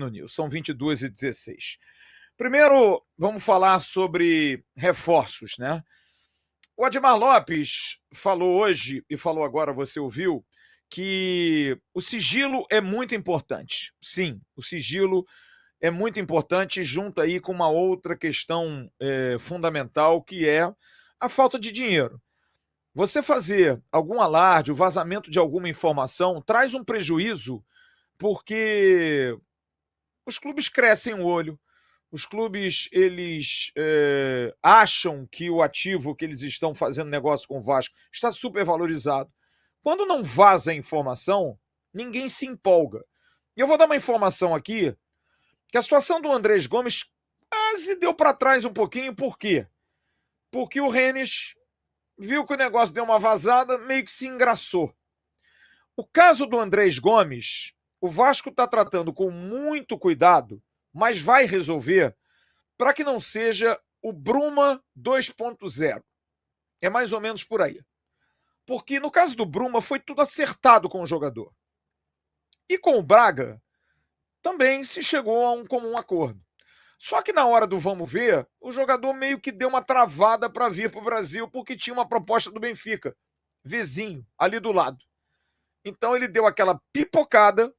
no News. São 22h16. Primeiro, vamos falar sobre reforços, né? O Admar Lopes falou hoje, e falou agora, você ouviu, que o sigilo é muito importante. Sim, o sigilo é muito importante, junto aí com uma outra questão fundamental, que é a falta de dinheiro. Você fazer algum alarde, o vazamento de alguma informação, traz um prejuízo, porque os clubes crescem o olho, os clubes, eles acham que o ativo que eles estão fazendo negócio com o Vasco está supervalorizado. Quando não vaza a informação, ninguém se empolga. E eu vou dar uma informação aqui, que a situação do Andrés Gomes quase deu para trás um pouquinho. Por quê? Porque o Rennes viu que o negócio deu uma vazada, meio que se engraçou. O caso do Andrés Gomes, o Vasco está tratando com muito cuidado, mas vai resolver, para que não seja o Bruma 2.0. É mais ou menos por aí. Porque no caso do Bruma foi tudo acertado com o jogador. E com o Braga também se chegou a um comum acordo. Só que na hora do vamos ver, o jogador meio que deu uma travada para vir para o Brasil, porque tinha uma proposta do Benfica, vizinho, ali do lado. Então ele deu aquela pipocada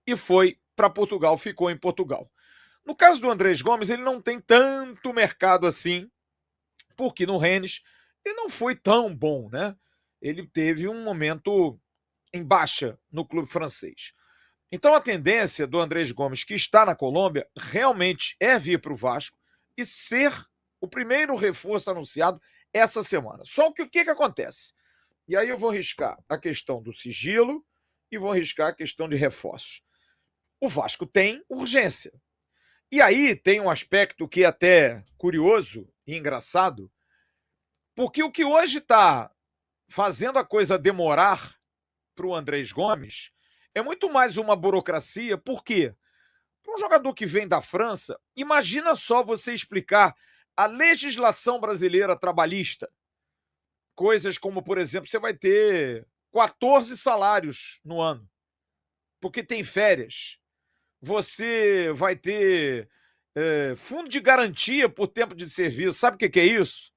e foi para Portugal, ficou em Portugal. No caso do Andrés Gomes, ele não tem tanto mercado assim, porque no Rennes ele não foi tão bom, né? Ele teve um momento em baixa no clube francês. Então a tendência do Andrés Gomes, que está na Colômbia, realmente é vir para o Vasco e ser o primeiro reforço anunciado essa semana. Só que o que acontece? E aí eu vou riscar a questão do sigilo e vou riscar a questão de reforços. O Vasco tem urgência. E aí tem um aspecto que é até curioso e engraçado, porque o que hoje está fazendo a coisa demorar para o Andrés Gomes é muito mais uma burocracia. Por quê? Para um jogador que vem da França, imagina só você explicar a legislação brasileira trabalhista. Coisas como, por exemplo, você vai ter 14 salários no ano, porque tem férias. Você vai ter fundo de garantia por tempo de serviço. Sabe o que é isso?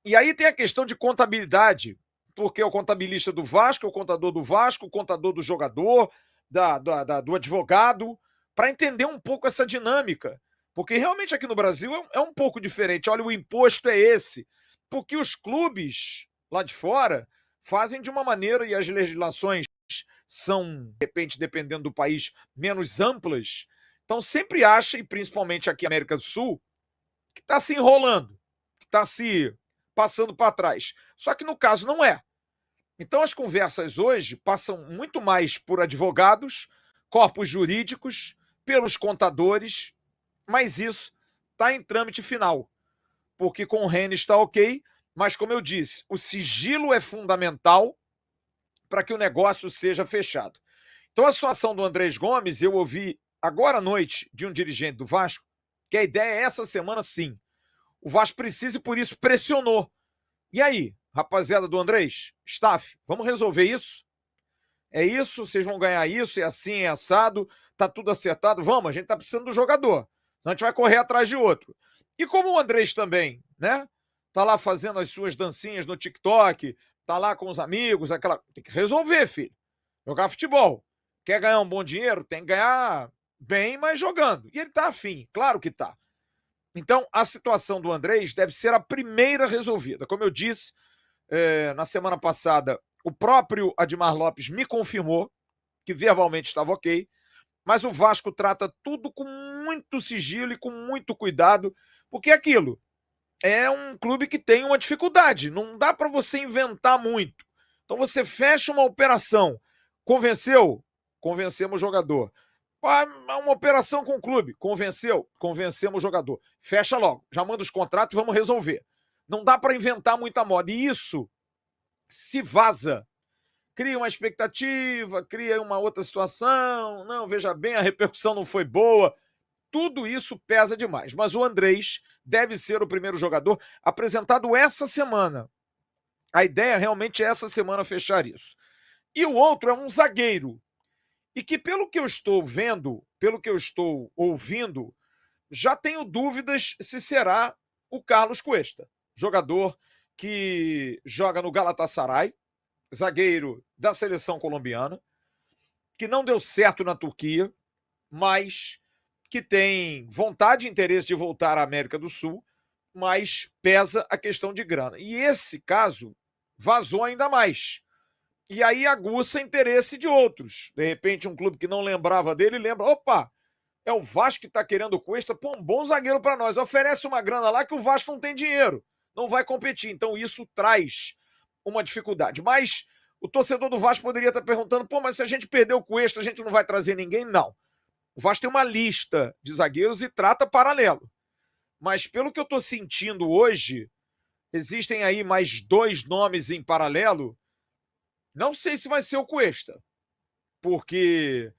E aí tem a questão de contabilidade, porque o contabilista do Vasco, o contador do Vasco, o contador do jogador, do advogado, para entender um pouco essa dinâmica. Porque realmente aqui no Brasil é um pouco diferente. Olha, o imposto é esse. Porque os clubes lá de fora fazem de uma maneira, e as legislações são, de repente, dependendo do país, menos amplas. Então sempre acha, e principalmente aqui na América do Sul, que está se enrolando, que está se passando para trás. Só que no caso não é. Então as conversas hoje passam muito mais por advogados, corpos jurídicos, pelos contadores, mas isso está em trâmite final, porque com o Rennes está ok, mas como eu disse, o sigilo é fundamental para que o negócio seja fechado. Então a situação do Andrés Gomes, eu ouvi agora à noite de um dirigente do Vasco, que a ideia é essa semana sim. O Vasco precisa e por isso pressionou. E aí, rapaziada do Andrés, staff, vamos resolver isso? É isso, vocês vão ganhar isso, é assim, é assado, tá tudo acertado, vamos, a gente tá precisando do jogador, senão a gente vai correr atrás de outro. E como o Andrés também, né, tá lá fazendo as suas dancinhas no TikTok, tá lá com os amigos, aquela... Tem que resolver, filho. Jogar futebol. Quer ganhar um bom dinheiro? Tem que ganhar bem, mas jogando. E ele tá afim, claro que tá. Então, a situação do Andrés deve ser a primeira resolvida. Como eu disse, na semana passada, o próprio Admar Lopes me confirmou que verbalmente estava ok, mas o Vasco trata tudo com muito sigilo e com muito cuidado, porque é aquilo, é um clube que tem uma dificuldade, não dá para você inventar muito. Então você fecha uma operação, convenceu? Convencemos o jogador. Uma operação com o clube, convenceu? Convencemos o jogador. Fecha logo, já manda os contratos e vamos resolver. Não dá para inventar muita moda. E isso se vaza. Cria uma expectativa, cria uma outra situação. Não, veja bem, a repercussão não foi boa. Tudo isso pesa demais. Mas o Andrés deve ser o primeiro jogador apresentado essa semana. A ideia realmente é essa semana fechar isso. E o outro é um zagueiro. E que, pelo que eu estou vendo, pelo que eu estou ouvindo, já tenho dúvidas se será o Carlos Cuesta, jogador que joga no Galatasaray, zagueiro da seleção colombiana, que não deu certo na Turquia, mas que tem vontade e interesse de voltar à América do Sul, mas pesa a questão de grana. E esse caso vazou ainda mais. E aí aguça interesse de outros. De repente, um clube que não lembrava dele lembra: opa, é o Vasco que está querendo o Cuesta, pô, um bom zagueiro para nós. Oferece uma grana lá que o Vasco não tem dinheiro, não vai competir. Então isso traz uma dificuldade. Mas o torcedor do Vasco poderia estar perguntando: pô, mas se a gente perder o Cuesta, a gente não vai trazer ninguém? Não. O Vasco tem uma lista de zagueiros e trata paralelo. Mas pelo que eu estou sentindo hoje, existem aí mais 2 nomes em paralelo. Não sei se vai ser o Cuesta, porque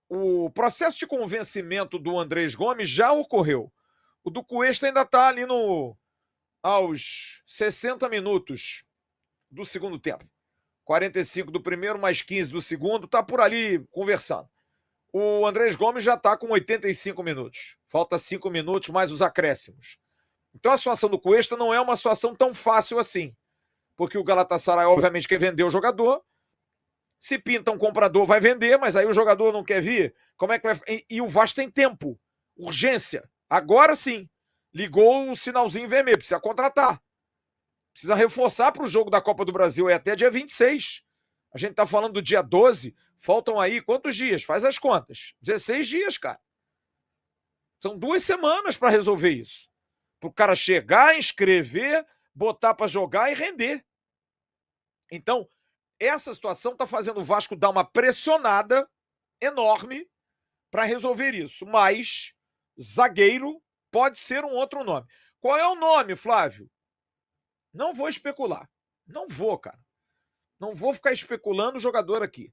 o processo de convencimento do Andrés Gomes já ocorreu. O do Cuesta ainda está ali aos 60 minutos do segundo tempo. 45 do primeiro, mais 15 do segundo, está por ali conversando. O Andrés Gomes já está com 85 minutos. Falta 5 minutos mais os acréscimos. Então a situação do Cuesta não é uma situação tão fácil assim. Porque o Galatasaray, obviamente, quer vender o jogador. Se pinta um comprador, vai vender, mas aí o jogador não quer vir. Como é que vai? E o Vasco tem tempo. Urgência. Agora sim. Ligou o sinalzinho vermelho. Precisa contratar. Precisa reforçar para o jogo da Copa do Brasil. É até dia 26. A gente está falando do dia 12. Faltam aí quantos dias? Faz as contas. 16 dias, cara. São 2 semanas para resolver isso. Para o cara chegar, inscrever, botar para jogar e render. Então, essa situação está fazendo o Vasco dar uma pressionada enorme para resolver isso. Mas zagueiro pode ser um outro nome. Qual é o nome, Flávio? Não vou especular. Não vou, cara. Não vou ficar especulando o jogador aqui.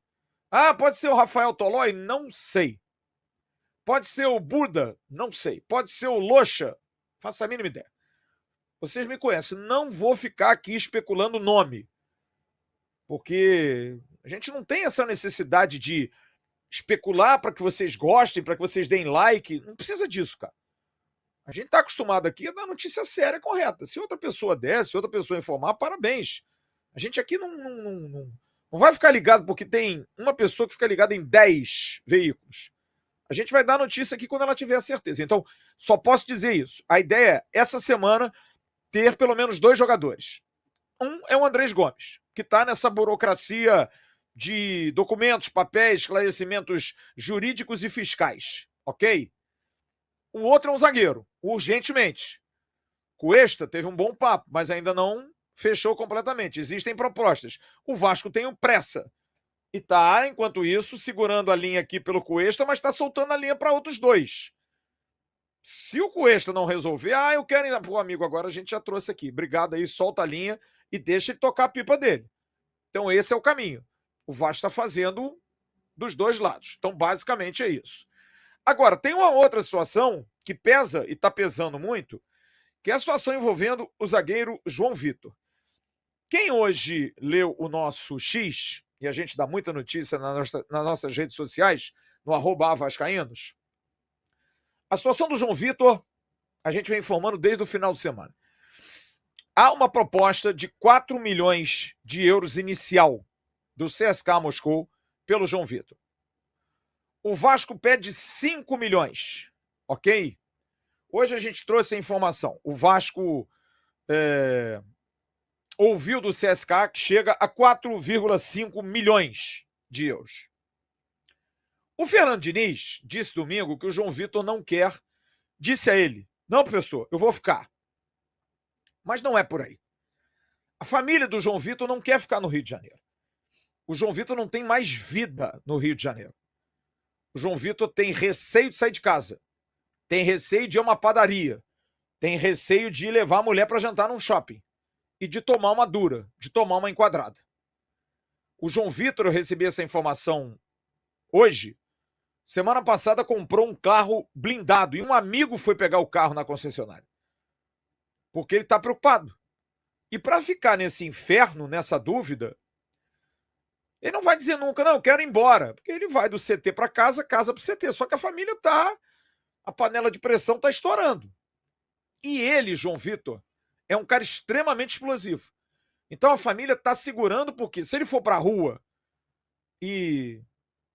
Ah, pode ser o Rafael Tolói? Não sei. Pode ser o Buda? Não sei. Pode ser o Locha? Faço a mínima ideia. Vocês me conhecem. Não vou ficar aqui especulando o nome. Porque a gente não tem essa necessidade de especular para que vocês gostem, para que vocês deem like. Não precisa disso, cara. A gente está acostumado aqui a dar notícia séria, correta. Se outra pessoa der, se outra pessoa informar, parabéns. A gente aqui não vai ficar ligado porque tem uma pessoa que fica ligada em 10 veículos. A gente vai dar notícia aqui quando ela tiver a certeza. Então, só posso dizer isso. A ideia é, essa semana, ter pelo menos 2 jogadores. Um é o Andrés Gomes, que está nessa burocracia de documentos, papéis, esclarecimentos jurídicos e fiscais, ok? O outro é um zagueiro, urgentemente. Cuesta teve um bom papo, mas ainda não fechou completamente. Existem propostas. O Vasco tem o Pressa. E está, enquanto isso, segurando a linha aqui pelo Cuesta, mas está soltando a linha para outros 2. Se o Cuesta não resolver, eu quero ir. Pô, amigo, agora a gente já trouxe aqui. Obrigado aí, solta a linha e deixa ele tocar a pipa dele. Então esse é o caminho. O Vasco está fazendo dos 2 lados. Então basicamente é isso. Agora, tem uma outra situação que pesa e está pesando muito, que é a situação envolvendo o zagueiro João Vitor. Quem hoje leu o nosso X, e a gente dá muita notícia nas nossas redes sociais, no @avascaínos, a situação do João Vitor, a gente vem informando desde o final de semana. Há uma proposta de 4 milhões de euros inicial do CSKA Moscou pelo João Vitor. O Vasco pede 5 milhões, ok? Hoje a gente trouxe a informação. O Vasco ouviu do CSKA que chega a 4,5 milhões de euros. O Fernando Diniz disse domingo que o João Vitor não quer. Disse a ele: não, professor, eu vou ficar. Mas não é por aí. A família do João Vitor não quer ficar no Rio de Janeiro. O João Vitor não tem mais vida no Rio de Janeiro. O João Vitor tem receio de sair de casa. Tem receio de ir a uma padaria. Tem receio de levar a mulher para jantar num shopping. E de tomar uma dura, de tomar uma enquadrada. O João Vitor, eu recebi essa informação hoje. Semana passada comprou um carro blindado e um amigo foi pegar o carro na concessionária. Porque ele está preocupado. E para ficar nesse inferno, nessa dúvida, Ele não vai dizer nunca, não, eu quero ir embora, porque ele vai do CT para casa, casa para o CT, só que a família a panela de pressão está estourando. E ele, João Vitor, é um cara extremamente explosivo. Então a família está segurando, porque se ele for para a rua e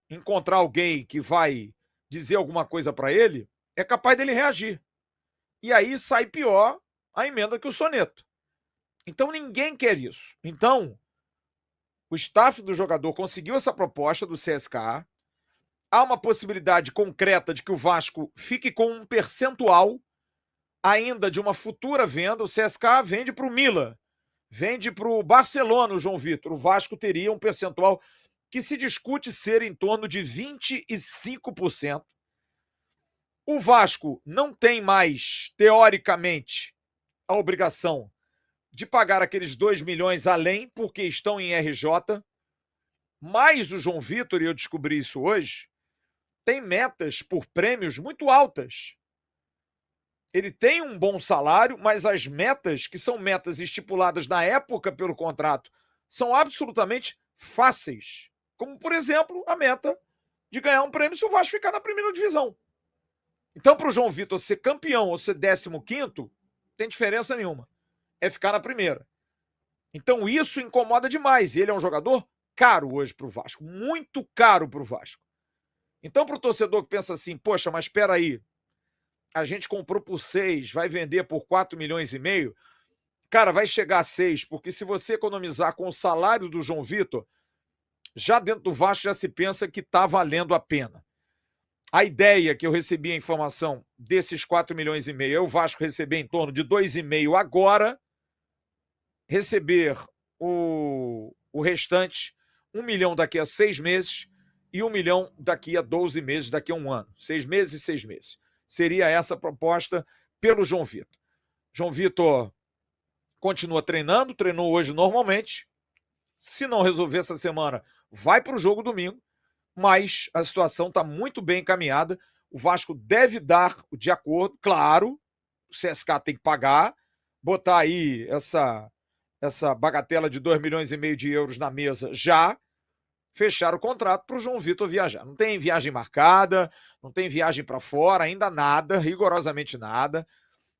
encontrar alguém que vai dizer alguma coisa para ele, é capaz dele reagir. E aí sai pior a emenda que o soneto. Então ninguém quer isso. Então, o staff do jogador conseguiu essa proposta do CSKA. Há uma possibilidade concreta de que o Vasco fique com um percentual ainda de uma futura venda. O CSKA vende para o Milan, vende para o Barcelona, o João Vitor. O Vasco teria um percentual que se discute ser em torno de 25%. O Vasco não tem mais, teoricamente, a obrigação de pagar aqueles 2 milhões além, porque estão em RJ. Mas o João Vitor, e eu descobri isso hoje, tem metas por prêmios muito altas. Ele tem um bom salário, mas as metas, que são metas estipuladas na época pelo contrato, são absolutamente fáceis. Como, por exemplo, a meta de ganhar um prêmio se o Vasco ficar na primeira divisão. Então, para o João Vitor ser campeão ou ser 15º, não tem diferença nenhuma. É ficar na primeira. Então, isso incomoda demais. E ele é um jogador caro hoje para o Vasco. Muito caro para o Vasco. Então, para o torcedor que pensa assim, poxa, mas espera aí, a gente comprou por 6, vai vender por 4 milhões e meio, cara, vai chegar a 6, porque se você economizar com o salário do João Vitor, já dentro do Vasco já se pensa que está valendo a pena. A ideia que eu recebi a informação desses 4 milhões e meio é o Vasco receber em torno de 2,5 agora, receber o restante, 1 milhão daqui a 6 meses e 1 milhão daqui a 12 meses, daqui a um ano. 6 meses e 6 meses. Seria essa a proposta pelo João Vitor. João Vitor continua treinando, treinou hoje normalmente. Se não resolver essa semana, vai para o jogo domingo, mas a situação está muito bem encaminhada. O Vasco deve dar de acordo, claro, o CSKA tem que pagar, botar aí essa bagatela de 2 milhões e meio de euros na mesa já, fechar o contrato para o João Vitor viajar. Não tem viagem marcada, não tem viagem para fora, ainda nada, rigorosamente nada.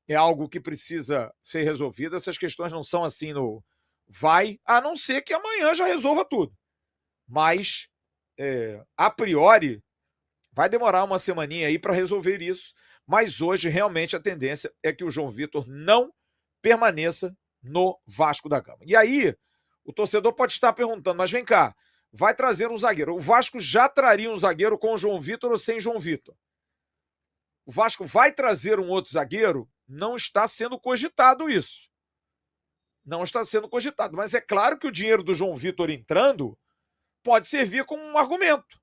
É algo que precisa ser resolvido. Essas questões não são assim no vai, a não ser que amanhã já resolva tudo. Mas, a priori, vai demorar uma semaninha aí para resolver isso. Mas hoje, realmente, a tendência é que o João Vitor não permaneça no Vasco da Gama. E aí, o torcedor pode estar perguntando, mas vem cá, vai trazer um zagueiro. O Vasco já traria um zagueiro com o João Vitor ou sem João Vitor. O Vasco vai trazer um outro zagueiro? Não está sendo cogitado isso. Não está sendo cogitado. Mas é claro que o dinheiro do João Vitor entrando pode servir como um argumento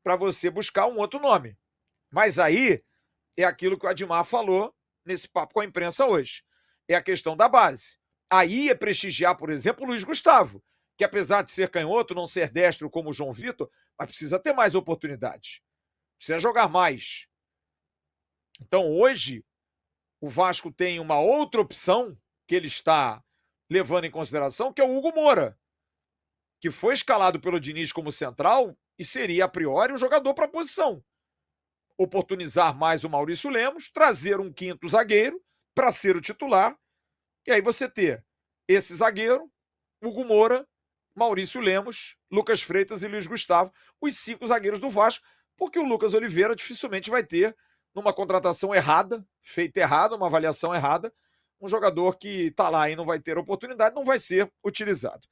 para você buscar um outro nome. Mas aí é aquilo que o Admar falou nesse papo com a imprensa hoje. É a questão da base. Aí é prestigiar, por exemplo, o Luiz Gustavo, que apesar de ser canhoto, não ser destro como o João Vitor, mas precisa ter mais oportunidades. Precisa jogar mais. Então, hoje, o Vasco tem uma outra opção que ele está levando em consideração, que é o Hugo Moura, que foi escalado pelo Diniz como central e seria, a priori, um jogador para a posição. Oportunizar mais o Maurício Lemos, trazer um quinto zagueiro para ser o titular, e aí você ter esse zagueiro, Hugo Moura, Maurício Lemos, Lucas Freitas e Luiz Gustavo, os 5 zagueiros do Vasco, porque o Lucas Oliveira dificilmente vai ter, numa contratação errada, feita errada, uma avaliação errada, um jogador que está lá e não vai ter oportunidade, não vai ser utilizado.